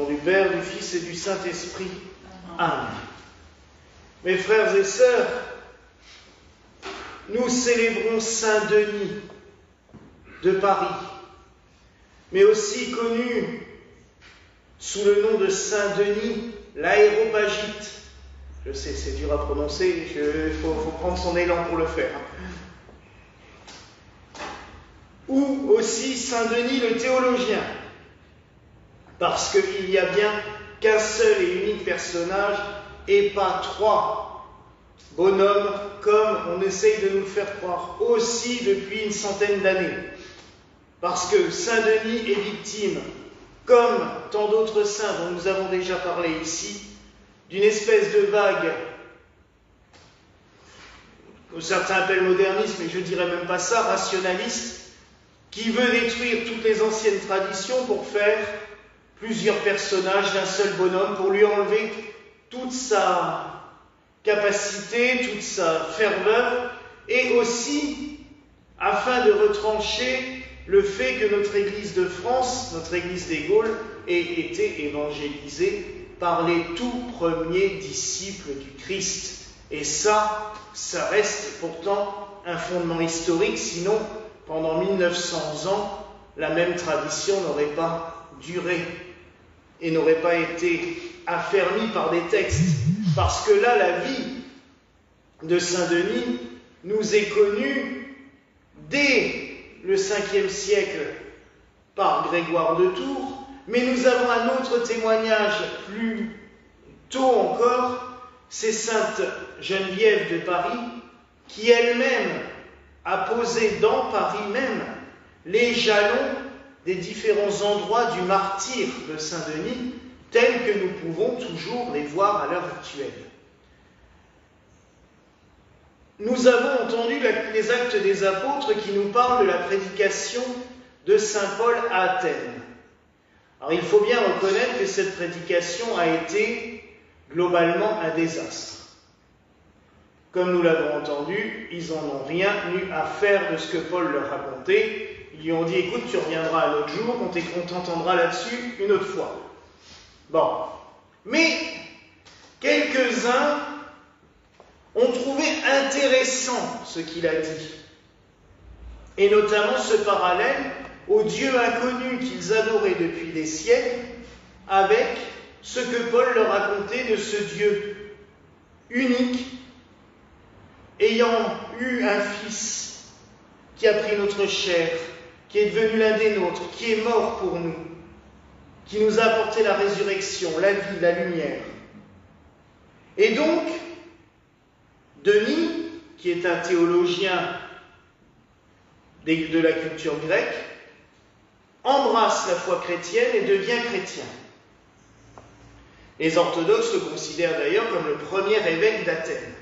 Au nom du Père, du Fils et du Saint-Esprit. Amen. Mes frères et sœurs, nous célébrons Saint Denis de Paris, mais aussi connu sous le nom de Saint Denis l'Aréopagite. Je sais, c'est dur à prononcer, il faut prendre son élan pour le faire. Ou aussi Saint Denis le théologien, parce qu'il n'y a bien qu'un seul et unique personnage et pas trois bonhommes comme on essaye de nous le faire croire aussi depuis une centaine d'années. Parce que Saint Denis est victime, comme tant d'autres saints dont nous avons déjà parlé ici, d'une espèce de vague que certains appellent modernisme, mais je ne dirais même pas ça, rationaliste, qui veut détruire toutes les anciennes traditions pour faire plusieurs personnages d'un seul bonhomme, pour lui enlever toute sa capacité, toute sa ferveur, et aussi afin de retrancher le fait que notre Église de France, notre Église des Gaules, ait été évangélisée par les tout premiers disciples du Christ. Et ça reste pourtant un fondement historique, sinon, pendant 1900 ans, la même tradition n'aurait pas duré et n'aurait pas été affermie par des textes. Parce que là, la vie de Saint-Denis nous est connue dès le 5e siècle par Grégoire de Tours, mais nous avons un autre témoignage plus tôt encore, c'est Sainte Geneviève de Paris, qui elle-même a posé dans Paris même les jalons des différents endroits du martyre de Saint-Denis, tels que nous pouvons toujours les voir à l'heure actuelle. Nous avons entendu les Actes des Apôtres qui nous parlent de la prédication de Saint Paul à Athènes. Alors il faut bien reconnaître que cette prédication a été globalement un désastre. Comme nous l'avons entendu, ils n'en ont rien eu à faire de ce que Paul leur racontait. Ils lui ont dit, écoute, tu reviendras un autre jour, on t'entendra là-dessus une autre fois. Bon. Mais quelques-uns ont trouvé intéressant ce qu'il a dit. Et notamment ce parallèle au Dieu inconnu qu'ils adoraient depuis des siècles avec ce que Paul leur racontait de ce Dieu unique, ayant eu un Fils qui a pris notre chair, qui est devenu l'un des nôtres, qui est mort pour nous, qui nous a apporté la résurrection, la vie, la lumière. Et donc, Denis, qui est un théologien de la culture grecque, embrasse la foi chrétienne et devient chrétien. Les orthodoxes le considèrent d'ailleurs comme le premier évêque d'Athènes.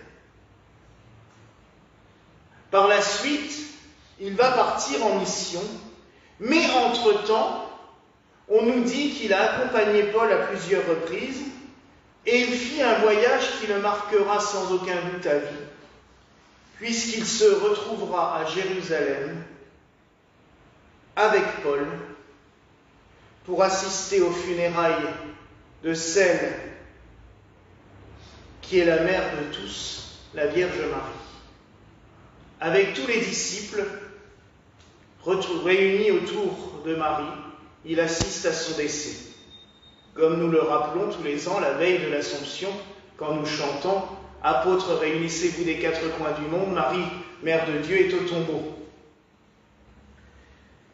Par la suite, il va partir en mission, mais entre-temps, on nous dit qu'il a accompagné Paul à plusieurs reprises et il fit un voyage qui le marquera sans aucun doute à vie, puisqu'il se retrouvera à Jérusalem avec Paul pour assister aux funérailles de celle qui est la mère de tous, la Vierge Marie. Avec tous les disciples réunis autour de Marie, il assiste à son décès. Comme nous le rappelons tous les ans, la veille de l'Assomption, quand nous chantons « Apôtres, réunissez-vous des quatre coins du monde, Marie, Mère de Dieu, est au tombeau ».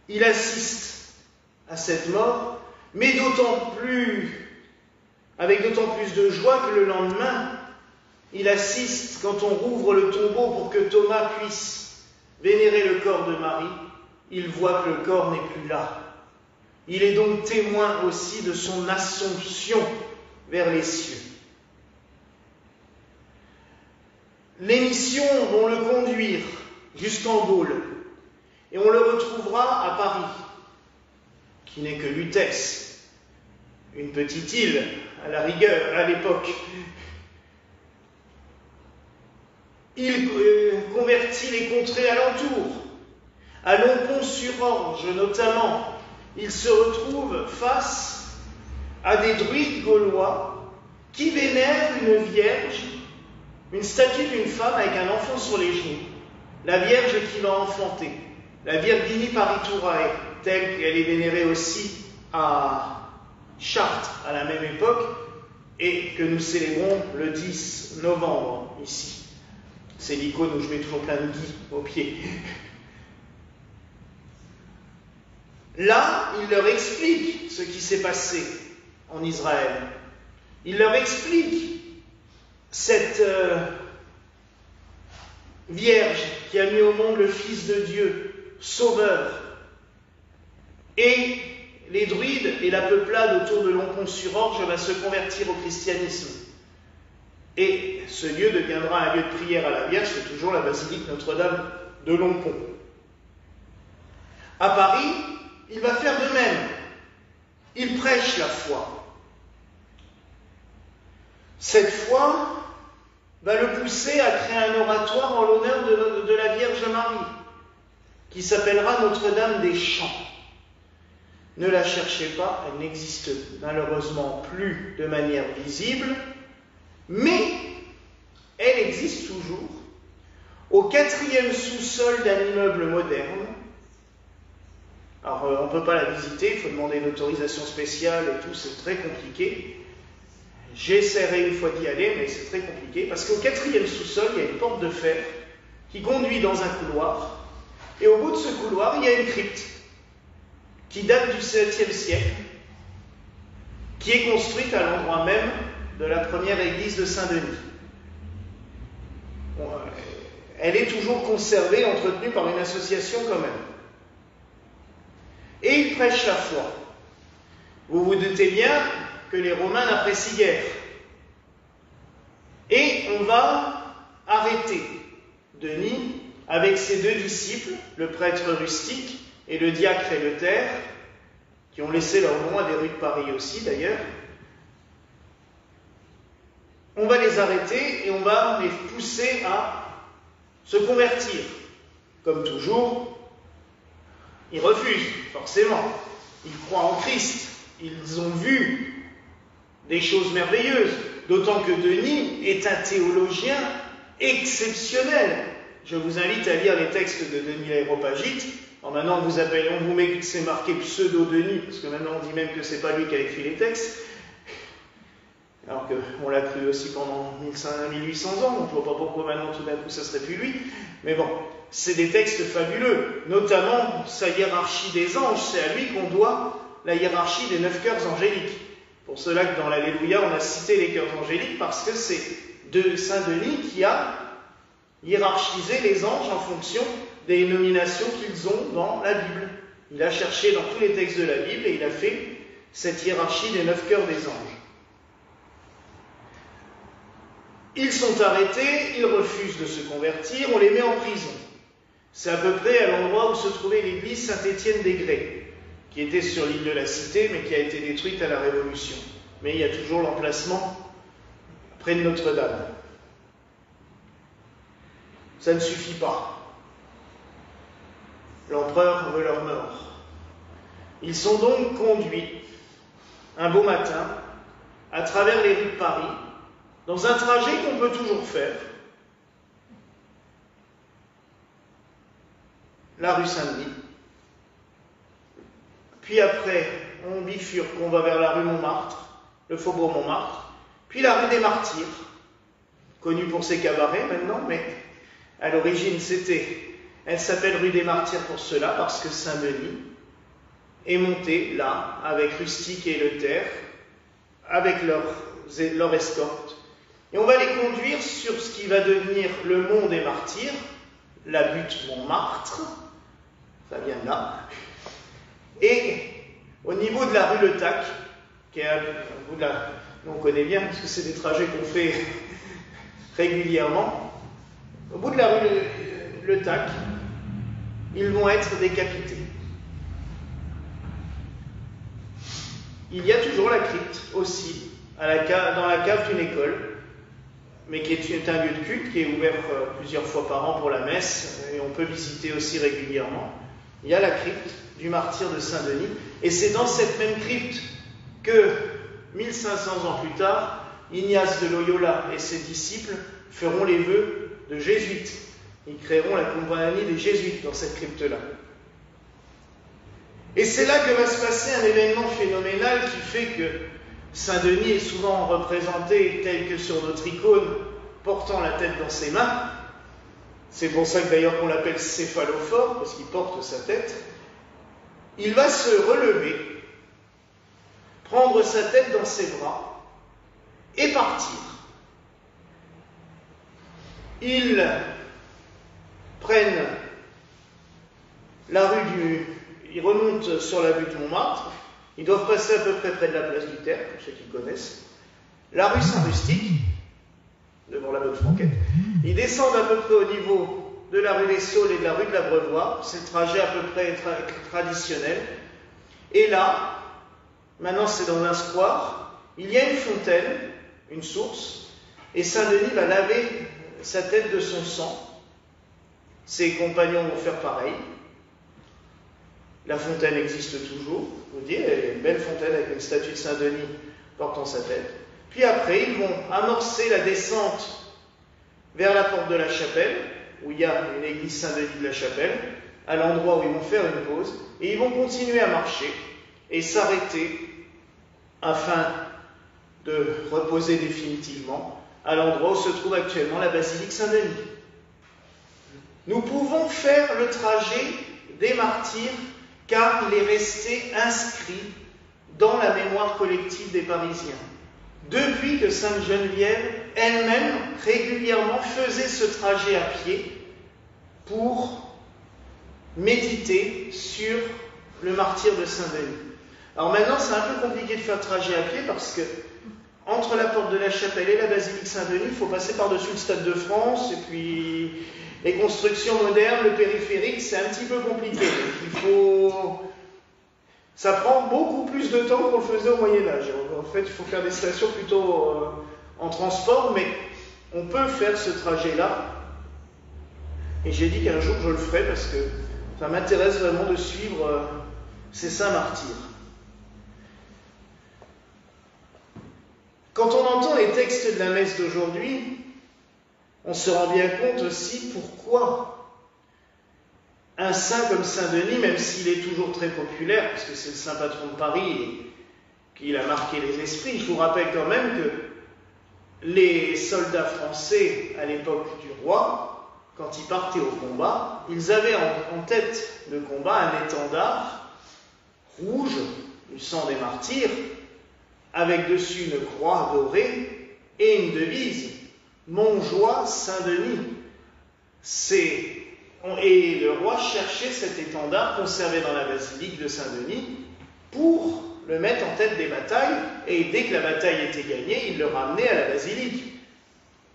Il assiste à cette mort, mais avec d'autant plus de joie que le lendemain, il assiste, quand on rouvre le tombeau pour que Thomas puisse vénérer le corps de Marie, il voit que le corps n'est plus là. Il est donc témoin aussi de son assomption vers les cieux. Les missions vont le conduire jusqu'en Gaule, et on le retrouvera à Paris, qui n'est que Lutèce, une petite île à la rigueur à l'époque. Il convertit les contrées alentours. À Lompont-sur-Orge notamment, il se retrouve face à des druides gaulois qui vénèrent une vierge, une statue d'une femme avec un enfant sur les genoux, la Vierge qui l'a enfanté, la Virgini Pariturae, telle qu'elle est vénérée aussi à Chartres à la même époque et que nous célébrons le 10 novembre ici. C'est l'icône où je mets toujours plein de gui au pied. Là, il leur explique ce qui s'est passé en Israël. Il leur explique cette Vierge qui a mis au monde le Fils de Dieu, Sauveur. Et les druides et la peuplade autour de Loncon-sur-Orge va se convertir au christianisme. Et ce lieu deviendra un lieu de prière à la Vierge, c'est toujours la basilique Notre-Dame de Loncon. À Paris, il va faire de même. Il prêche la foi. Cette foi va le pousser à créer un oratoire en l'honneur de la Vierge Marie, qui s'appellera Notre-Dame des Champs. Ne la cherchez pas, elle n'existe malheureusement plus de manière visible, mais elle existe toujours au 4e sous-sol d'un immeuble moderne. Alors, on ne peut pas la visiter, il faut demander une autorisation spéciale et tout, c'est très compliqué. J'essaierai une fois d'y aller, mais c'est très compliqué, parce qu'au 4e sous-sol, il y a une porte de fer qui conduit dans un couloir, et au bout de ce couloir, il y a une crypte qui date du 7e siècle, qui est construite à l'endroit même de la première église de Saint-Denis. Bon, elle est toujours conservée, entretenue par une association quand même. Et il prêche la foi. Vous vous doutez bien que les Romains n'apprécient guère. Et on va arrêter Denis avec ses 2 disciples, le prêtre rustique et le diacre Eleuthère, qui ont laissé leur nom à des rues de Paris aussi d'ailleurs. On va les arrêter et on va les pousser à se convertir. Comme toujours, ils refusent, forcément. Ils croient en Christ. Ils ont vu des choses merveilleuses. D'autant que Denis est un théologien exceptionnel. Je vous invite à lire les textes de Denis l'Aréopagite. Alors maintenant, on vous met que c'est marqué pseudo-Denis, parce que maintenant on dit même que c'est pas lui qui a écrit les textes. Alors qu'on l'a cru aussi pendant 1800 ans, donc je ne vois pas pourquoi maintenant tout d'un coup ça serait plus lui. Mais bon, c'est des textes fabuleux, notamment sa hiérarchie des anges, c'est à lui qu'on doit la hiérarchie des 9 cœurs angéliques. Pour cela que dans l'Alléluia, on a cité les cœurs angéliques, parce que c'est de Saint Denis qui a hiérarchisé les anges en fonction des nominations qu'ils ont dans la Bible. Il a cherché dans tous les textes de la Bible et il a fait cette hiérarchie des 9 cœurs des anges. Ils sont arrêtés, ils refusent de se convertir, on les met en prison. C'est à peu près à l'endroit où se trouvait l'église Saint-Étienne-des-Grès, qui était sur l'île de la Cité, mais qui a été détruite à la Révolution. Mais il y a toujours l'emplacement près de Notre-Dame. Ça ne suffit pas. L'empereur veut leur mort. Ils sont donc conduits, un beau matin, à travers les rues de Paris, dans un trajet qu'on peut toujours faire, la rue Saint-Denis, puis après on bifurque, on va vers la rue Montmartre, le faubourg Montmartre, puis la rue des Martyrs, connue pour ses cabarets maintenant, mais à l'origine elle s'appelle rue des Martyrs pour cela, parce que Saint-Denis est monté là, avec Rustique et Eleuthère, avec leur escorte. Et on va les conduire sur ce qui va devenir le mont des Martyrs, la butte Montmartre, ça vient de là, et au niveau de la rue Le Tac, qui est au bout de la... On connaît bien, parce que c'est des trajets qu'on fait régulièrement, au bout de la rue Le Tac, ils vont être décapités. Il y a toujours la crypte aussi, dans la cave d'une école, mais qui est un lieu de culte qui est ouvert plusieurs fois par an pour la messe, et on peut visiter aussi régulièrement. Il y a la crypte du martyr de Saint-Denis, et c'est dans cette même crypte que 1500 ans plus tard, Ignace de Loyola et ses disciples feront les vœux de jésuites. Ils créeront la compagnie des jésuites dans cette crypte-là. Et c'est là que va se passer un événement phénoménal qui fait que Saint-Denis est souvent représenté tel que sur notre icône, portant la tête dans ses mains. C'est pour ça que d'ailleurs qu'on l'appelle céphalophore, parce qu'il porte sa tête. Il va se relever, prendre sa tête dans ses bras et partir. Ils prennent la rue du... Ils remontent sur la rue de Montmartre. Ils doivent passer à peu près près de la place du Terre, pour ceux qui connaissent. La rue Saint-Rustique, devant la Bonne Franquette. Ils descendent à peu près au niveau de la rue des Saules et de la rue de l'Abreuvoir. C'est le trajet à peu près traditionnel. Et là, maintenant c'est dans un square, il y a une fontaine, une source, et Saint-Denis va laver sa tête de son sang. Ses compagnons vont faire pareil. La fontaine existe toujours, vous dites, elle est une belle fontaine avec une statue de Saint-Denis portant sa tête. Puis après, ils vont amorcer la descente vers la porte de la chapelle, où il y a une église Saint-Denis de la Chapelle, à l'endroit où ils vont faire une pause, et ils vont continuer à marcher et s'arrêter afin de reposer définitivement à l'endroit où se trouve actuellement la basilique Saint-Denis. Nous pouvons faire le trajet des martyrs car il est resté inscrit dans la mémoire collective des Parisiens. Depuis que Sainte Geneviève elle-même régulièrement faisait ce trajet à pied pour méditer sur le martyre de Saint-Denis. Alors maintenant, c'est un peu compliqué de faire le trajet à pied parce que entre la porte de la Chapelle et la basilique Saint-Denis, il faut passer par-dessus le Stade de France et puis les constructions modernes, le périphérique, c'est un petit peu compliqué. Ça prend beaucoup plus de temps qu'on le faisait au Moyen-Âge. En fait, il faut faire des stations plutôt en transport, mais on peut faire ce trajet-là. Et j'ai dit qu'un jour je le ferai parce que ça m'intéresse vraiment de suivre ces saints martyrs. Quand on entend les textes de la messe d'aujourd'hui, on se rend bien compte aussi pourquoi un saint comme Saint-Denis, même s'il est toujours très populaire, parce que c'est le saint patron de Paris et qu'il a marqué les esprits, je vous rappelle quand même que les soldats français à l'époque du roi, quand ils partaient au combat, ils avaient en tête de combat un étendard rouge, du sang des martyrs, avec dessus une croix dorée et une devise « Montjoie Saint-Denis ». Et le roi cherchait cet étendard conservé dans la basilique de Saint-Denis pour le mettre en tête des batailles, et dès que la bataille était gagnée, il le ramenait à la basilique.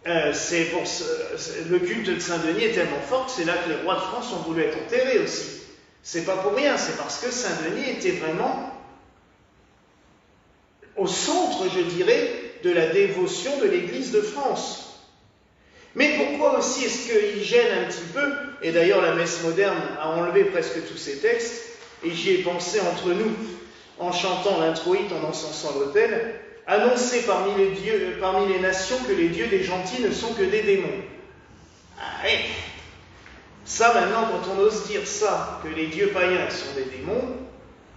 Le culte de Saint-Denis est tellement fort que c'est là que les rois de France ont voulu être enterrés aussi. C'est pas pour rien, c'est parce que Saint-Denis était vraiment au centre, je dirais, de la dévotion de l'Église de France. Mais pourquoi aussi est-ce qu'il gêne un petit peu? Et d'ailleurs, la messe moderne a enlevé presque tous ces textes, et j'y ai pensé entre nous, en chantant l'introïte, en encensant l'autel, annoncer parmi les nations que les dieux des gentils ne sont que des démons. Ah, ouais. Ça, maintenant, quand on ose dire ça, que les dieux païens sont des démons,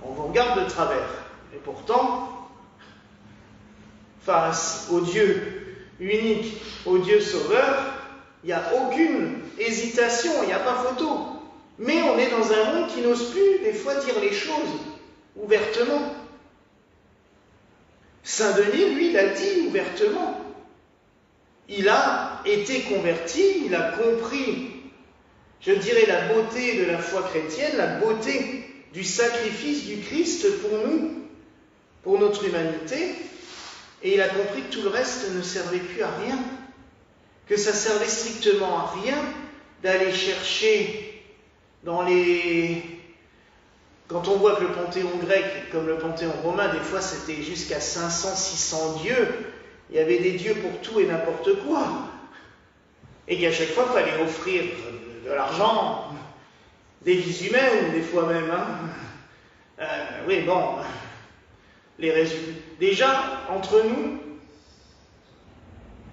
on vous regarde de travers. Et pourtant, face au Dieu unique, au Dieu sauveur, il n'y a aucune hésitation, il n'y a pas photo. Mais on est dans un monde qui n'ose plus, des fois, dire les choses ouvertement. Saint-Denis, lui, l'a dit ouvertement. Il a été converti, il a compris, je dirais, la beauté de la foi chrétienne, la beauté du sacrifice du Christ pour nous, pour notre humanité, et il a compris que tout le reste ne servait plus à rien, que ça servait strictement à rien d'aller chercher dans les... Quand on voit que le panthéon grec, comme le panthéon romain, des fois c'était jusqu'à 500, 600 dieux, il y avait des dieux pour tout et n'importe quoi, et qu'à chaque fois il fallait offrir de l'argent, des vies humaines, des fois même. Oui, bon, les résultats. Déjà, entre nous,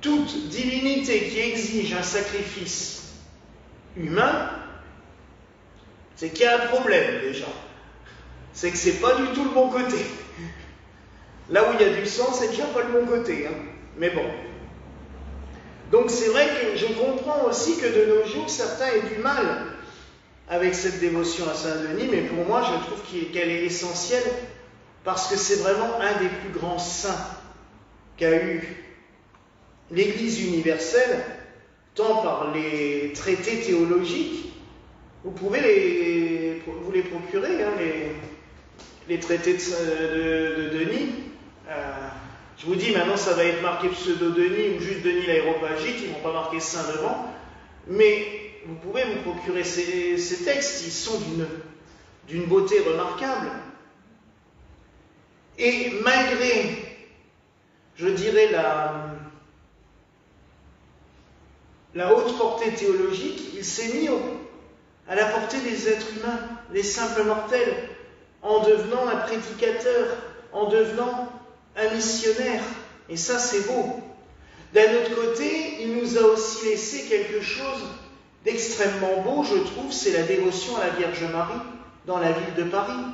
toute divinité qui exige un sacrifice humain, c'est qu'il y a un problème déjà. C'est que c'est pas du tout le bon côté. Là où il y a du sang, c'est déjà pas le bon côté. Hein. Mais bon. Donc c'est vrai que je comprends aussi que de nos jours, certains aient du mal avec cette dévotion à Saint-Denis, mais pour moi, je trouve qu'elle est essentielle parce que c'est vraiment un des plus grands saints qu'a eu l'Église universelle, tant par les traités théologiques, vous pouvez vous les procurer, hein, les traités de Denis. Je vous dis, maintenant ça va être marqué pseudo-Denis ou juste Denis l'aéropagite, ils ne vont pas marquer saint devant, mais vous pouvez vous procurer ces textes, ils sont d'une beauté remarquable. Et malgré, je dirais, la haute portée théologique, il s'est mis à la portée des êtres humains, des simples mortels, en devenant un prédicateur, en devenant un missionnaire. Et ça, c'est beau. D'un autre côté, il nous a aussi laissé quelque chose d'extrêmement beau, je trouve, c'est la dévotion à la Vierge Marie dans la ville de Paris.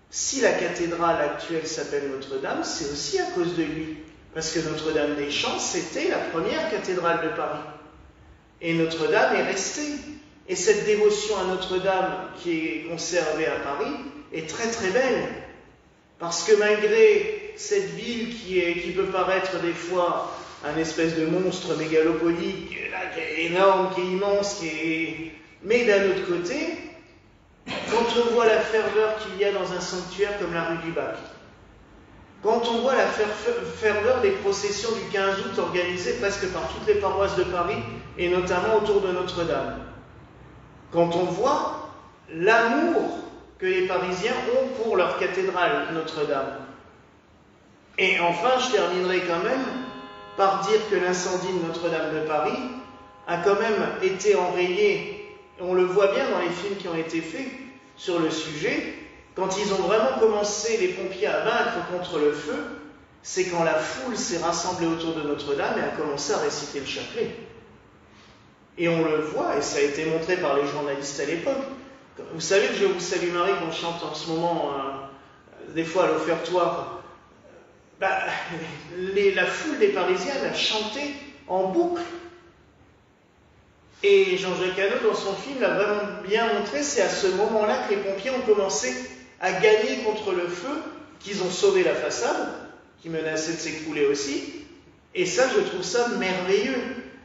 Si la cathédrale actuelle s'appelle Notre-Dame, c'est aussi à cause de lui. Parce que Notre-Dame des Champs, c'était la première cathédrale de Paris. Et Notre-Dame est restée. Et cette dévotion à Notre-Dame qui est conservée à Paris est très très belle. Parce que malgré cette ville qui peut paraître des fois un espèce de monstre mégalopolique, qui est énorme, qui est immense, mais d'un autre côté, quand on voit la ferveur qu'il y a dans un sanctuaire comme la rue du Bac, quand on voit la ferveur des processions du 15 août organisées presque par toutes les paroisses de Paris, et notamment autour de Notre-Dame, quand on voit l'amour que les Parisiens ont pour leur cathédrale Notre-Dame. Et enfin, je terminerai quand même par dire que l'incendie de Notre-Dame de Paris a quand même été enrayé, on le voit bien dans les films qui ont été faits sur le sujet, quand ils ont vraiment commencé, les pompiers, à vaincre contre le feu, c'est quand la foule s'est rassemblée autour de Notre-Dame et a commencé à réciter le chapelet. Et on le voit, et ça a été montré par les journalistes à l'époque. Vous savez que Je vous salue Marie, qu'on chante en ce moment, des fois à l'offertoire, la foule des Parisiens l'a chanté en boucle. Et Jean-Jacques Hano, dans son film, l'a vraiment bien montré. C'est à ce moment-là que les pompiers ont commencé à gagner contre le feu, qu'ils ont sauvé la façade, qui menaçait de s'écrouler aussi. Et ça, je trouve ça merveilleux.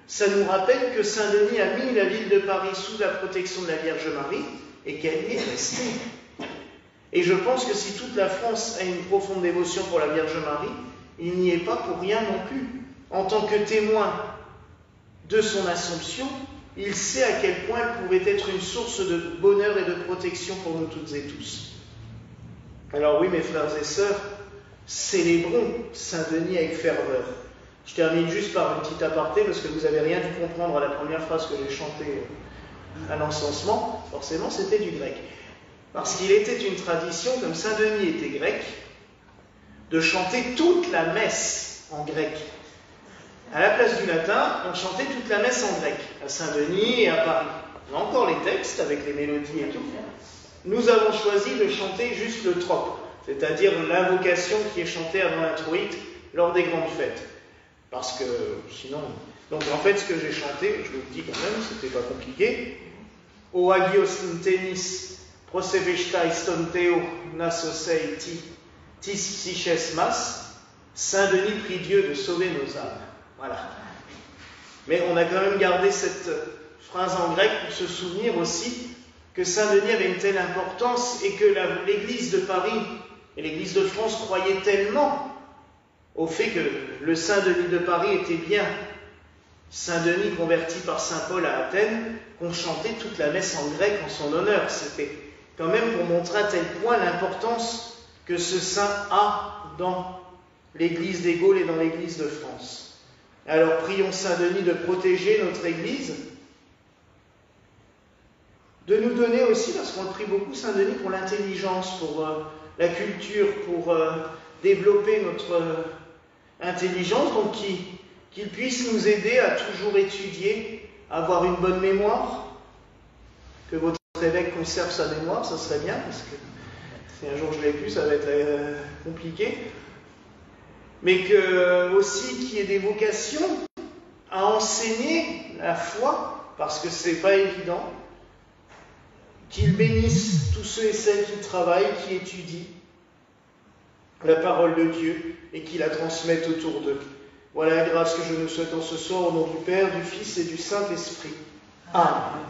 Ça nous rappelle que Saint-Denis a mis la ville de Paris sous la protection de la Vierge Marie et qu'elle y est restée. Et je pense que si toute la France a une profonde dévotion pour la Vierge Marie, il n'y est pas pour rien non plus. En tant que témoin de son Assomption, il sait à quel point elle pouvait être une source de bonheur et de protection pour nous toutes et tous. Alors oui, mes frères et sœurs, célébrons Saint-Denis avec ferveur. Je termine juste par une petite aparté, parce que vous n'avez rien dû comprendre à la première phrase que j'ai chantée à l'encensement. Forcément, c'était du grec. Parce qu'il était une tradition, comme Saint-Denis était grec, de chanter toute la messe en grec. À la place du latin, on chantait toute la messe en grec, à Saint-Denis et à Paris. On a encore les textes avec les mélodies et tout. Nous avons choisi de chanter juste le trope, c'est-à-dire l'invocation qui est chantée avant l'introïte lors des grandes fêtes. Parce que sinon... Donc en fait, ce que j'ai chanté, je vous le dis quand même, c'était pas compliqué. O agios tenis proseveshtai stonteo nasosei tis psyches mas, Saint-Denis prie Dieu de sauver nos âmes. Voilà. Mais on a quand même gardé cette phrase en grec pour se souvenir aussi que Saint-Denis avait une telle importance et que l'Église de Paris et l'Église de France croyaient tellement au fait que le Saint-Denis de Paris était bien Saint-Denis converti par Saint Paul à Athènes, qu'on chantait toute la messe en grec en son honneur. C'était quand même pour montrer à tel point l'importance que ce saint a dans l'Église des Gaules et dans l'Église de France. Alors prions Saint-Denis de protéger notre Église, de nous donner aussi, parce qu'on le prie beaucoup Saint-Denis, pour l'intelligence, pour la culture, pour développer notre intelligence, donc qu'il puisse nous aider à toujours étudier, à avoir une bonne mémoire, que votre évêque conserve sa mémoire, ça serait bien, parce que si un jour je ne l'ai plus, ça va être compliqué. Mais aussi qu'il y ait des vocations à enseigner la foi, parce que c'est pas évident, qu'il bénisse tous ceux et celles qui travaillent, qui étudient la parole de Dieu et qui la transmettent autour d'eux. Voilà la grâce que je nous souhaite en ce soir au nom du Père, du Fils et du Saint-Esprit. Amen.